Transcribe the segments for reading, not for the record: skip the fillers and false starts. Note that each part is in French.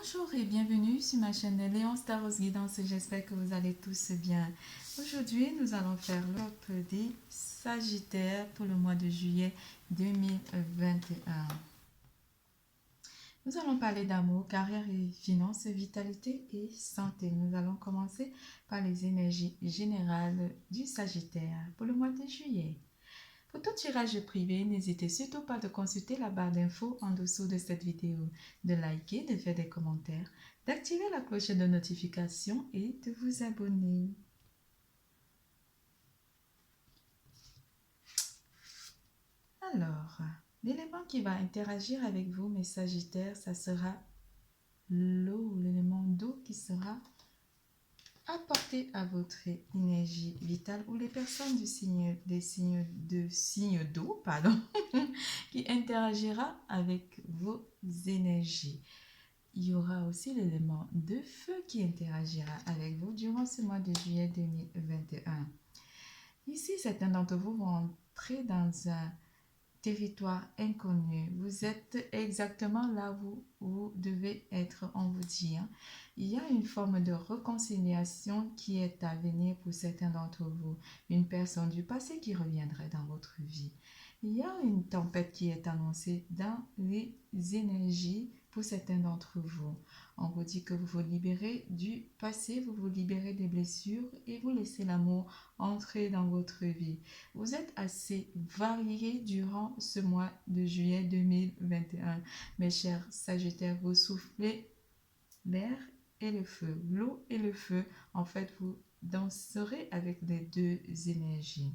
Bonjour et bienvenue sur ma chaîne Léon Star Rose Guidance. J'espère que vous allez tous bien. Aujourd'hui, nous allons faire l'horóscope des Sagittaires pour le mois de juillet 2021. Nous allons parler d'amour, carrière et finances, vitalité et santé. Nous allons commencer par les énergies générales du Sagittaire pour le mois de juillet. Pour tout tirage privé, n'hésitez surtout pas de consulter la barre d'infos en dessous de cette vidéo, de liker, de faire des commentaires, d'activer la cloche de notification et de vous abonner. Alors, l'élément qui va interagir avec vous, mes Sagittaires, ça sera l'eau, l'élément d'eau qui sera apporté à votre énergie vitale ou les personnes des signes d'eau, pardon, qui interagira avec vos énergies. Il y aura aussi l'élément de feu qui interagira avec vous durant ce mois de juillet 2021. Ici, certains d'entre vous vont entrer dans un territoire inconnu. Vous êtes exactement là où vous devez être, on vous dit. Il y a une forme de réconciliation qui est à venir pour certains d'entre vous. Une personne du passé qui reviendrait dans votre vie. Il y a une tempête qui est annoncée dans les énergies pour certains d'entre vous. On vous dit que vous vous libérez du passé, vous vous libérez des blessures et vous laissez l'amour entrer dans votre vie. Vous êtes assez variés durant ce mois de juillet 2021. Mes chers Sagittaires, vous soufflez l'air et le feu, l'eau et le feu. En fait, vous danserez avec les deux énergies.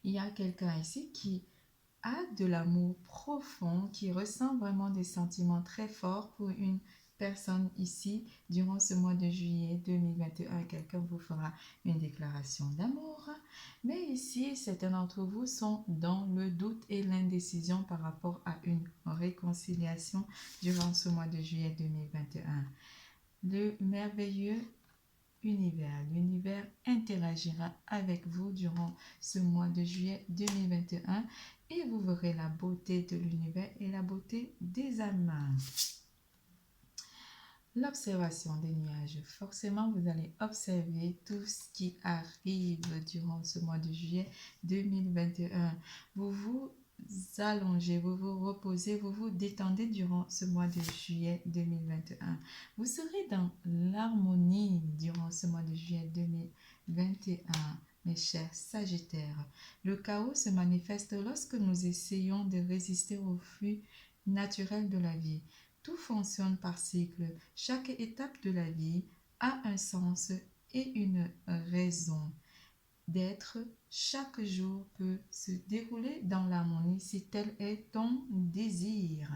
Il y a quelqu'un ici qui a de l'amour profond, qui ressent vraiment des sentiments très forts pour une personne ici durant ce mois de juillet 2021. Quelqu'un vous fera une déclaration d'amour. Mais ici, certains d'entre vous sont dans le doute et l'indécision par rapport à une réconciliation durant ce mois de juillet 2021. Le merveilleux l'univers interagira avec vous durant ce mois de juillet 2021 et vous verrez la beauté de l'univers et la beauté des amants. L'observation des nuages. Forcément, vous allez observer tout ce qui arrive durant ce mois de juillet 2021. Vous vous allongez, vous vous reposez, vous vous détendez durant ce mois de juillet 2021. Vous serez dans l'harmonie durant ce mois de juillet 2021. Mes chers Sagittaires, le chaos se manifeste lorsque nous essayons de résister au flux naturel de la vie. Tout fonctionne par cycle. Chaque étape de la vie a un sens et une raison d'être. Chaque jour peut se dérouler dans l'harmonie si tel est ton désir.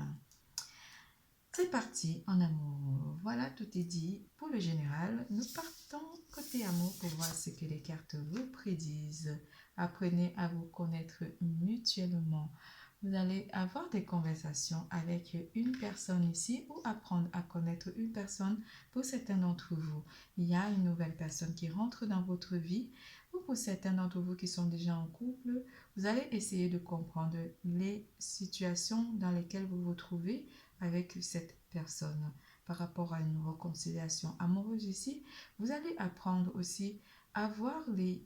C'est parti en amour. Voilà, tout est dit. Pour le général, nous partons côté amour pour voir ce que les cartes vous prédisent. Apprenez à vous connaître mutuellement. Vous allez avoir des conversations avec une personne ici ou apprendre à connaître une personne pour certains d'entre vous. Il y a une nouvelle personne qui rentre dans votre vie ou pour certains d'entre vous qui sont déjà en couple, vous allez essayer de comprendre les situations dans lesquelles vous vous trouvez avec cette personne. Par rapport à une réconciliation amoureuse ici, vous allez apprendre aussi à voir les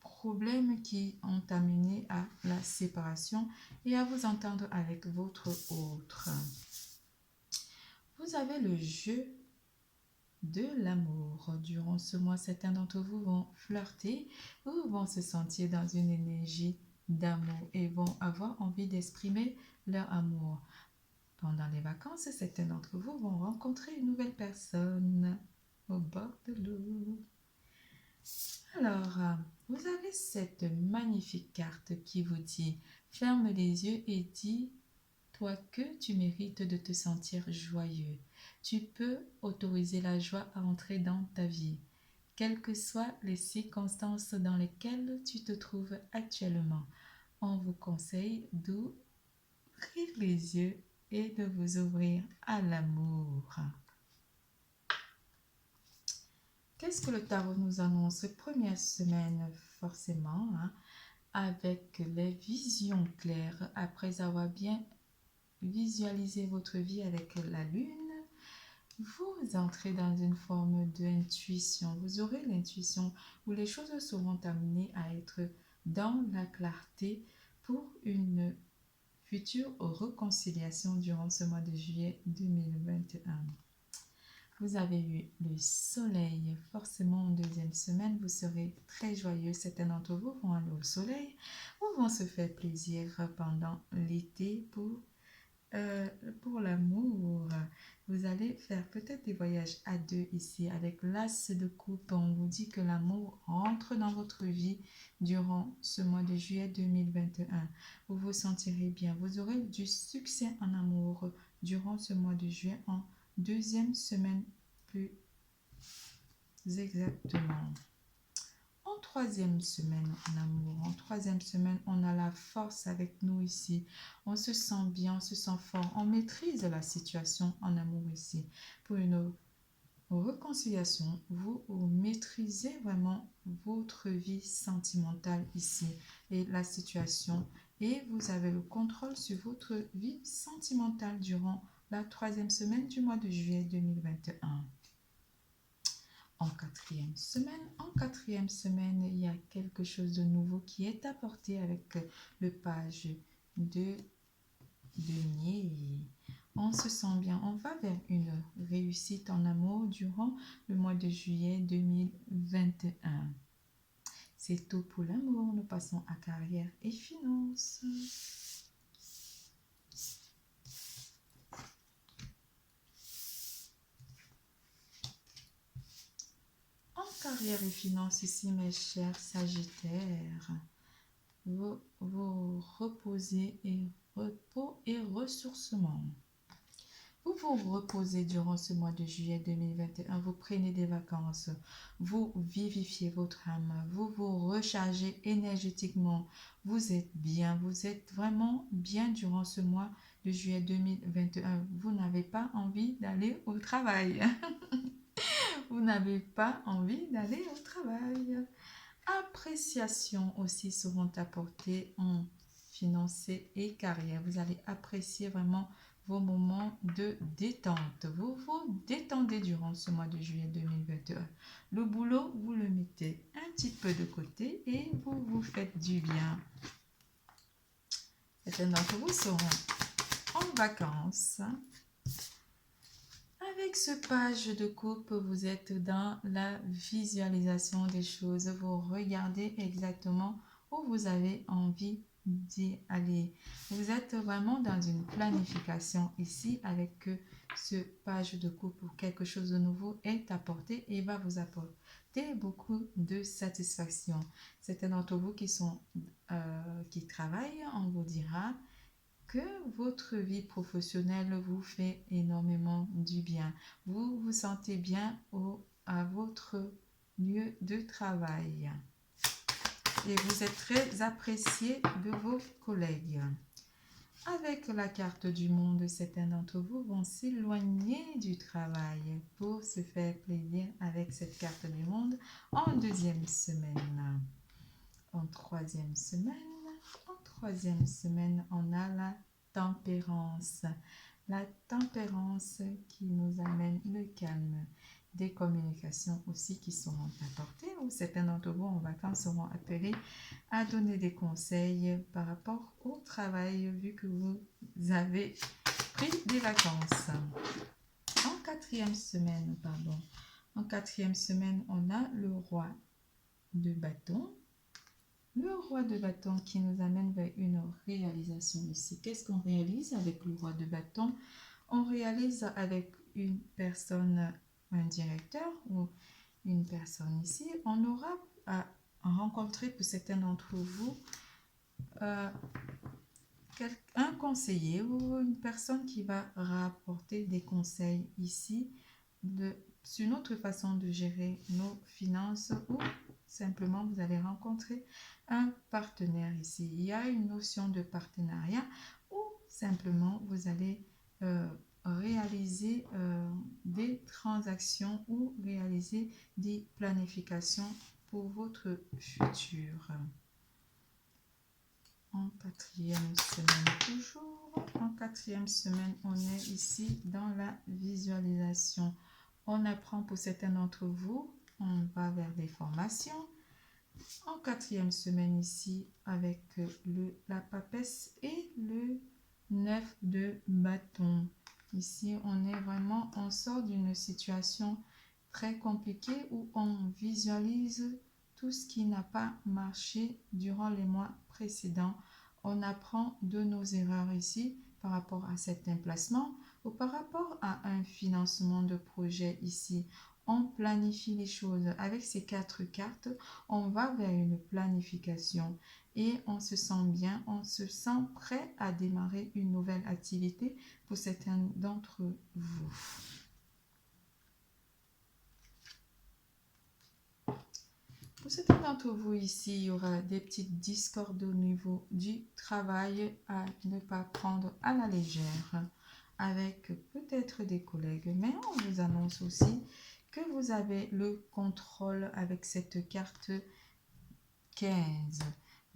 problèmes qui ont amené à la séparation et à vous entendre avec votre autre. Vous avez le jeu de l'amour. Durant ce mois, certains d'entre vous vont flirter ou vont se sentir dans une énergie d'amour et vont avoir envie d'exprimer leur amour. Pendant les vacances, certains d'entre vous vont rencontrer une nouvelle personne au bord de l'eau. Alors, vous avez cette magnifique carte qui vous dit « Ferme les yeux et dis-toi que tu mérites de te sentir joyeux. Tu peux autoriser la joie à entrer dans ta vie, quelles que soient les circonstances dans lesquelles tu te trouves actuellement. On vous conseille d'ouvrir les yeux et de vous ouvrir à l'amour. » Qu'est-ce que le tarot nous annonce? Première semaine, forcément, avec les visions claires, après avoir bien visualisé votre vie avec la lune, vous entrez dans une forme d'intuition. Vous aurez l'intuition où les choses seront amenées à être dans la clarté pour une future réconciliation durant ce mois de juillet 2021. Vous avez eu le soleil, forcément en deuxième semaine, vous serez très joyeux. Certains d'entre vous vont aller au soleil ou vont se faire plaisir pendant l'été pour l'amour. Vous allez faire peut-être des voyages à deux ici avec l'as de coupe. On vous dit que l'amour rentre dans votre vie durant ce mois de juillet 2021. Vous vous sentirez bien. Vous aurez du succès en amour durant ce mois de juillet en deuxième semaine plus exactement. En troisième semaine en amour, en troisième semaine, on a la force avec nous ici. On se sent bien, on se sent fort, on maîtrise la situation en amour ici. Pour une réconciliation, vous maîtrisez vraiment votre vie sentimentale ici et la situation. Et vous avez le contrôle sur votre vie sentimentale durant la troisième semaine du mois de juillet 2021. En quatrième semaine, il y a quelque chose de nouveau qui est apporté avec le page de denier. On se sent bien, on va vers une réussite en amour durant le mois de juillet 2021. C'est tout pour l'amour, nous passons à carrière et finances. Carrière et finances ici, mes chers Sagittaires. Vous reposez et repos et ressourcement. Vous vous reposez durant ce mois de juillet 2021. Vous prenez des vacances. Vous vivifiez votre âme. Vous vous rechargez énergétiquement. Vous êtes bien. Vous êtes vraiment bien durant ce mois de juillet 2021. Vous n'avez pas envie d'aller au travail. Vous n'avez pas envie d'aller au travail. Appréciation aussi seront apportées en financier et carrière. Vous allez apprécier vraiment vos moments de détente. Vous vous détendez durant ce mois de juillet 2021. Le boulot, vous le mettez un petit peu de côté et vous vous faites du bien. Certains d'entre vous seront en vacances. Avec ce page de coupe, vous êtes dans la visualisation des choses. Vous regardez exactement où vous avez envie d'y aller. Vous êtes vraiment dans une planification ici avec ce page de coupe où quelque chose de nouveau est apporté et va vous apporter beaucoup de satisfaction. Certains d'entre vous qui travaillent, on vous dira que votre vie professionnelle vous fait énormément du bien. Vous vous sentez bien à votre lieu de travail. Et vous êtes très apprécié de vos collègues. Avec la carte du monde, certains d'entre vous vont s'éloigner du travail pour se faire plaisir avec cette carte du monde en deuxième semaine. En troisième semaine, on a la tempérance. La tempérance qui nous amène le calme. Des communications aussi qui seront apportées ou certains d'entre vous en vacances seront appelés à donner des conseils par rapport au travail vu que vous avez pris des vacances. En quatrième semaine, on a le roi de bâton. Le roi de bâton qui nous amène vers une réalisation ici. Qu'est-ce qu'on réalise avec le roi de bâton? On réalise avec une personne, un directeur ou une personne ici. On aura à rencontrer pour certains d'entre vous un conseiller ou une personne qui va rapporter des conseils ici sur notre façon de gérer nos finances ou simplement vous allez rencontrer un partenaire ici. Il y a une notion de partenariat ou simplement vous allez réaliser des transactions ou réaliser des planifications pour votre futur. En quatrième semaine toujours, En quatrième semaine, on est ici dans la visualisation. On apprend pour certains d'entre vous, on va vers des formations. En quatrième semaine ici, avec la papesse et le 9 de bâton. Ici, on sort d'une situation très compliquée où on visualise tout ce qui n'a pas marché durant les mois précédents. On apprend de nos erreurs ici par rapport à cet emplacement ou par rapport à un financement de projet ici. On planifie les choses. Avec ces 4 cartes, on va vers une planification et on se sent bien, on se sent prêt à démarrer une nouvelle activité pour certains d'entre vous. Pour certains d'entre vous ici, il y aura des petites discordes au niveau du travail à ne pas prendre à la légère avec peut-être des collègues, mais on vous annonce aussi que vous avez le contrôle avec cette carte 15.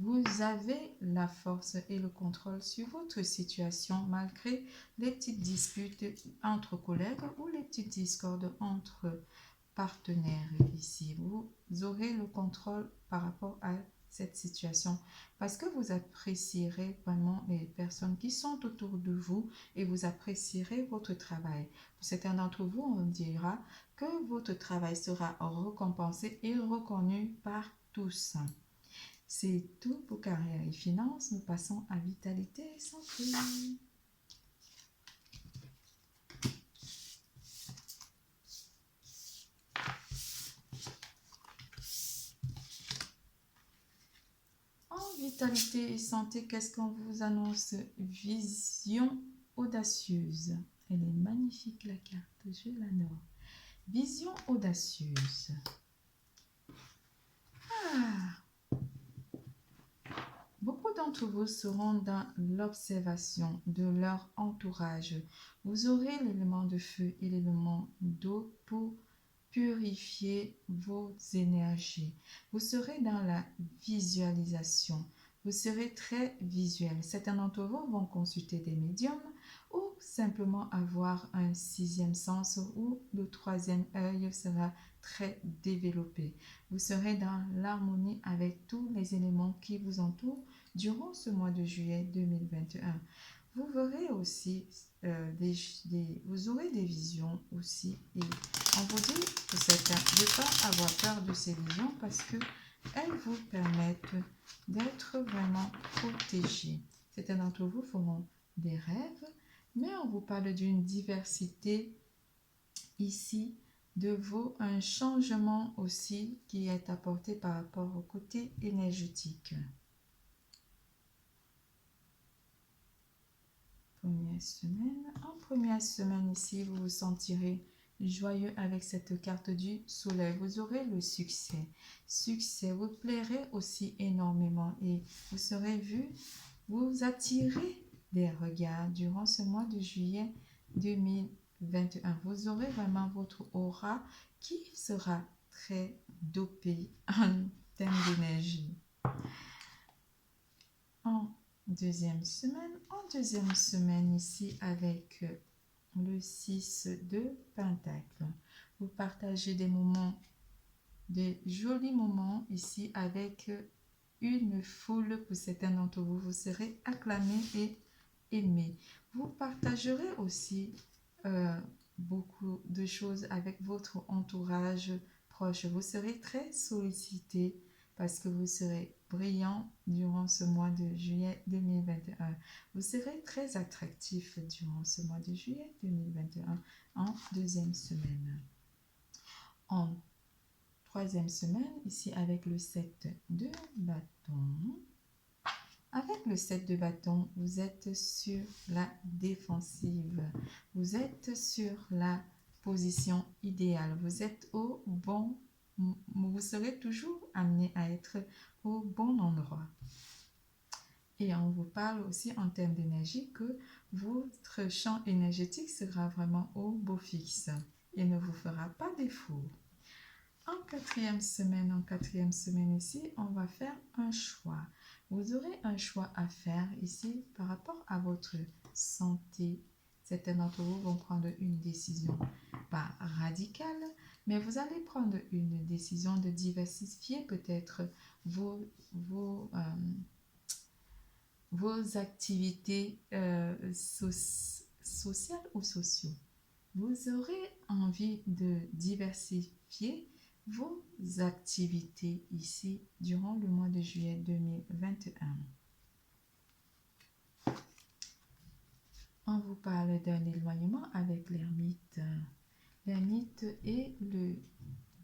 Vous avez la force et le contrôle sur votre situation malgré les petites disputes entre collègues ou les petites discordes entre partenaires ici. Vous aurez le contrôle par rapport à cette situation parce que vous apprécierez vraiment les personnes qui sont autour de vous et vous apprécierez votre travail. Pour certains d'entre vous, on dira que votre travail sera récompensé et reconnu par tous. C'est tout pour carrière et finances. Nous passons à vitalité et santé. En vitalité et santé, qu'est-ce qu'on vous annonce? Vision audacieuse. Elle est magnifique la carte, je l'adore. Vision audacieuse. Beaucoup d'entre vous seront dans l'observation de leur entourage. Vous aurez l'élément de feu et l'élément d'eau pour purifier vos énergies. Vous serez dans la visualisation. Vous serez très visuel. Certains d'entre vous vont consulter des médiums ou simplement avoir un 6e sens où le 3e œil sera très développé. Vous serez dans l'harmonie avec tous les éléments qui vous entourent durant ce mois de juillet 2021. Vous verrez aussi, vous aurez des visions aussi. Et on vous dit que certains de ne pas avoir peur de ces visions parce qu'elles vous permettent d'être vraiment protégés. Certains d'entre vous feront des rêves, mais on vous parle d'une diversité ici de un changement aussi qui est apporté par rapport au côté énergétique. Première semaine. En première semaine ici, vous vous sentirez joyeux avec cette carte du soleil. Vous aurez le succès. Succès vous plairez aussi énormément et vous serez vu, vous attirez des regards durant ce mois de juillet 2021. Vous aurez vraiment votre aura qui sera très dopée en termes d'énergie. En deuxième semaine ici avec le 6 de Pentacle. Vous partagez des moments, des jolis moments ici avec une foule. Pour certains d'entre vous, vous serez acclamés et aimés. Vous partagerez aussi beaucoup de choses avec votre entourage proche. Vous serez très sollicité parce que vous serez brillant durant ce mois de juillet 2021. Vous serez très attractif durant ce mois de juillet 2021 en deuxième semaine. En troisième semaine, ici avec le 7 de bâton. Avec le 7 de bâton, vous êtes sur la défensive. Vous êtes sur la position idéale. Vous êtes au bon, vous serez toujours amené à être au bon endroit. Et on vous parle aussi en termes d'énergie que votre champ énergétique sera vraiment au beau fixe et ne vous fera pas défaut. En quatrième semaine ici, on va faire un choix. Vous aurez un choix à faire ici par rapport à votre santé. Certains d'entre vous vont prendre une décision pas radicale, mais vous allez prendre une décision de diversifier peut-être vos activités sociales ou sociaux. Vous aurez envie de diversifier vos activités ici durant le mois de juillet 2021. On vous parle d'un éloignement avec l'ermite. L'ermite et le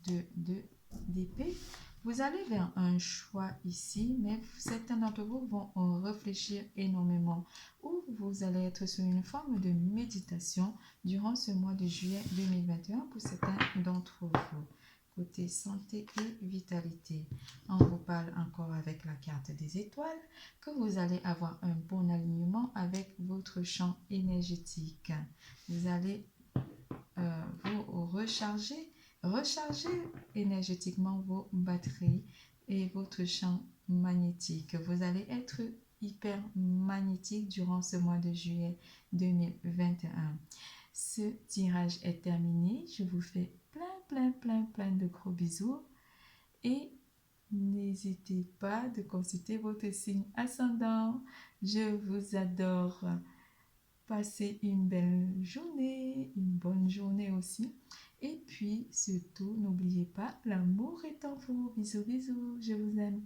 2 d'épée. Vous allez vers un choix ici, mais certains d'entre vous vont en réfléchir énormément ou vous allez être sur une forme de méditation durant ce mois de juillet 2021 pour certains d'entre vous. Côté santé et vitalité, on vous parle encore avec la carte des étoiles que vous allez avoir un bon alignement avec votre champ énergétique. Vous allez vous recharger énergétiquement vos batteries et votre champ magnétique. Vous allez être hyper magnétique durant ce mois de juillet 2021. Ce tirage est terminé. Je vous fais plein de gros bisous et n'hésitez pas de consulter votre signe ascendant. Je vous adore. Passez une belle journée, une bonne journée aussi. Et puis, surtout, n'oubliez pas, l'amour est en vous. Bisous, bisous, je vous aime.